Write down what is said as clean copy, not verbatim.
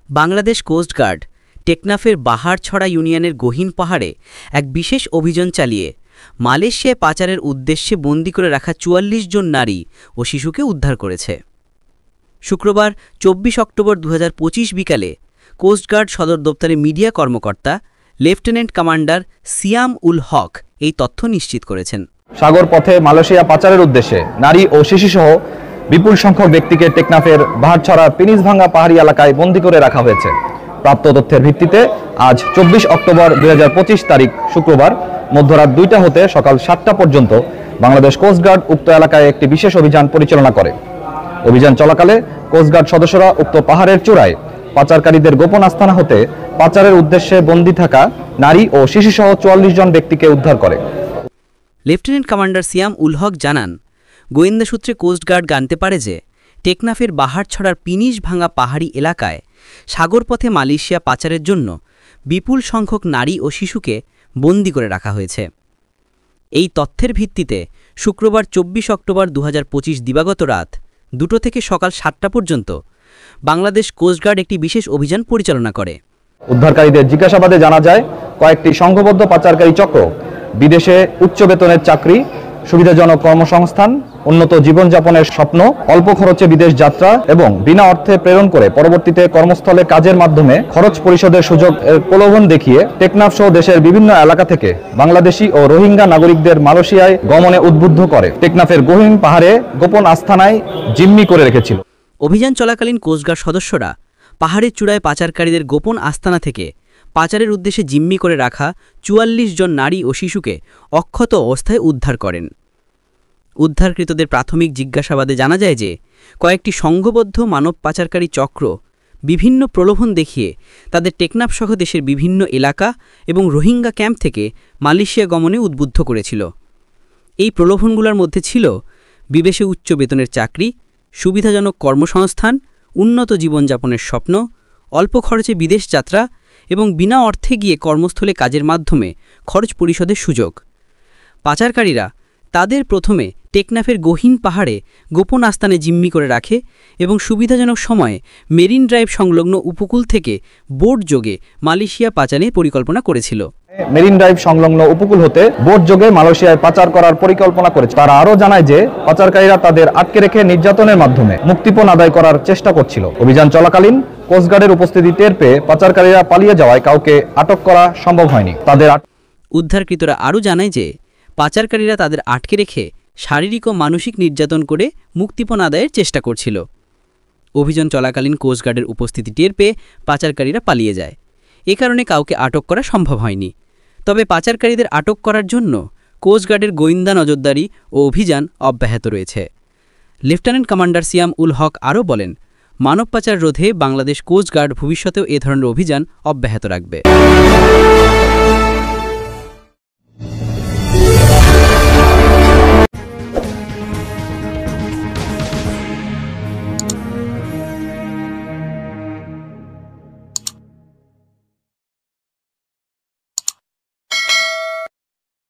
Bangladesh coast guard টেকনাফের বাহারছড়া ইউনিয়নের গহীন পাহাড়ে এক বিশেষ অভিযান চালিয়ে মালয়েশিয়ায় পাচারের উদ্দেশ্যে বন্দী করে রাখা ৪৪ জন নারী ও শিশুকে উদ্ধার করেছে। শুক্রবার ২৪ অক্টোবর ২০২৫ বিকালে কোস্টগার্ড সদর দপ্তরের মিডিয়া কর্মকর্তা লেফটেন্যান্ট কমান্ডার সিয়াম উল হক এই তথ্য নিশ্চিত করেছেন। সাগর পথে মালয়েশিয়া পাচারের উদ্দেশ্যে নারী ও শিশুসহ বিপুল সংখ্যক ব্যক্তিকে টেকনাফের বাহারছড়া পিনিসভাঙ্গা পাহাড়ি এলাকায় বন্দী করে রাখা হয়েছে। প্রাপ্ত তথ্যের ভিত্তিতে আজ ২৪ অক্টোবর ২০২৫ তারিখ শুক্রবার মধ্যরাত ২টা হতে সকাল ৭টা পর্যন্ত বাংলাদেশ কোস্টগার্ড উক্ত এলাকায় একটি বিশেষ অভিযান পরিচালনা করে। অভিযান চলাকালে কোস্টগার্ড সদস্যরা উক্ত পাহাড়ের চূড়ায় পাচারকারীদের গোপন আস্তানা হতে পাচারের উদ্দেশ্যে বন্দী থাকা নারী ও শিশুসহ ৪৪ জন ব্যক্তিকে উদ্ধার করে। লেফটেন্যান্ট কমান্ডার সিয়াম উল হক জানান, গোয়েন্দা সূত্রে কোস্টগার্ড জানতে পারে যে টেকনাফের বাহারছড়ার পিনিসভাঙ্গা পাহাড়ি এলাকায় সাগরপথে মালয়েশিয়া পাচারের জন্য বিপুল সংখ্যক নারী ও শিশুকে বন্দী করে রাখা হয়েছে। এই তথ্যের ভিত্তিতে শুক্রবার ২৪ অক্টোবর ২০২৫ দিবাগত রাত ২টো থেকে সকাল ৭টা পর্যন্ত বাংলাদেশ কোস্টগার্ড একটি বিশেষ অভিযান পরিচালনা করে। উদ্ধারকারীদের জিজ্ঞাসাবাদে জানা যায়, কয়েকটি সংঘবদ্ধ পাচারকারী চক্র বিদেশে উচ্চ বেতনের চাকরি, সুবিধাজনক কর্মসংস্থান, উন্নত জীবনযাপনের স্বপ্ন, অল্প খরচে বিদেশ যাত্রা এবং বিনা অর্থে প্রেরণ করে পরবর্তীতে কর্মস্থলে কাজের মাধ্যমে খরচ পরিশোধের সুযোগ প্রলোভন দেখিয়ে টেকনাফ সহ দেশের বিভিন্ন এলাকা থেকে বাংলাদেশি ও রোহিঙ্গা নাগরিকদের মালয়েশিয়ায় গমনে উদ্বুদ্ধ করে টেকনাফের গহীন পাহাড়ে গোপন আস্তানায় জিম্মি করে রেখেছিল। অভিযান চলাকালীন কোস্টগার্ড সদস্যরা পাহাড়ের চূড়ায় পাচারকারীদের গোপন আস্তানা থেকে পাচারের উদ্দেশ্যে জিম্মি করে রাখা ৪৪ জন নারী ও শিশুকে অক্ষত অবস্থায় উদ্ধার করেন। উদ্ধারকৃতদের প্রাথমিক জিজ্ঞাসাবাদে জানা যায় যে কয়েকটি সংঘবদ্ধ মানব পাচারকারী চক্র বিভিন্ন প্রলোভন দেখিয়ে তাদের টেকনাফসহ দেশের বিভিন্ন এলাকা এবং রোহিঙ্গা ক্যাম্প থেকে মালয়েশিয়া গমনে উদ্বুদ্ধ করেছিল। এই প্রলোভনগুলোর মধ্যে ছিল বিদেশে উচ্চ বেতনের চাকরি, সুবিধাজনক কর্মসংস্থান, উন্নত জীবনযাপনের স্বপ্ন, অল্প খরচে বিদেশ যাত্রা এবং বিনা অর্থে গিয়ে কর্মস্থলে কাজের মাধ্যমে খরচ পরিশোধের সুযোগ। পাচারকারীরা তাদের প্রথমে টেকনাফের গহীন পাহাড়ে গোপন আস্তানে জিম্মি করে রাখে এবং সুবিধাজনক সময়ে মেরিন ড্রাইভ সংলগ্ন উপকূল থেকে বোট যোগে মালয়েশিয়া পাচারের পরিকল্পনা করেছিল। মেরিন ড্রাইভ সংলগ্ন উপকূল হতে বোট যোগে মালয়েশিয়ায় পাচার করার পরিকল্পনা করেছে। তারা আরও জানায় যে পাচারকারীরা তাদের আটকে রেখে নির্যাতনের মাধ্যমে মুক্তিপণ আদায় করার চেষ্টা করছিল। অভিযান চলাকালীন কোস্টগার্ডের উপস্থিতি টের পেয়ে পাচারকারীরা পালিয়ে যাওয়ায় কাউকে আটক করা সম্ভব হয়নি। উদ্ধারকৃতরা আরও জানায় যে পাচারকারীরা তাদের আটকে রেখে শারীরিক ও মানসিক নির্যাতন করে মুক্তিপণ আদায়ের চেষ্টা করছিল। অভিযান চলাকালীন কোস্টগার্ডের উপস্থিতি টের পেয়ে পাচারকারীরা পালিয়ে যায়। এ কারণে কাউকে আটক করা সম্ভব হয়নি। তবে পাচারকারীদের আটক করার জন্য কোস্টগার্ডের গোয়েন্দা নজরদারি ও অভিযান অব্যাহত রয়েছে। লেফটেন্যান্ট কমান্ডার সিয়াম উল হক আরও বলেন, মানব পাচার রোধে বাংলাদেশ কোস্টগার্ড ভবিষ্যতেও এ ধরনের অভিযান অব্যাহত রাখবে।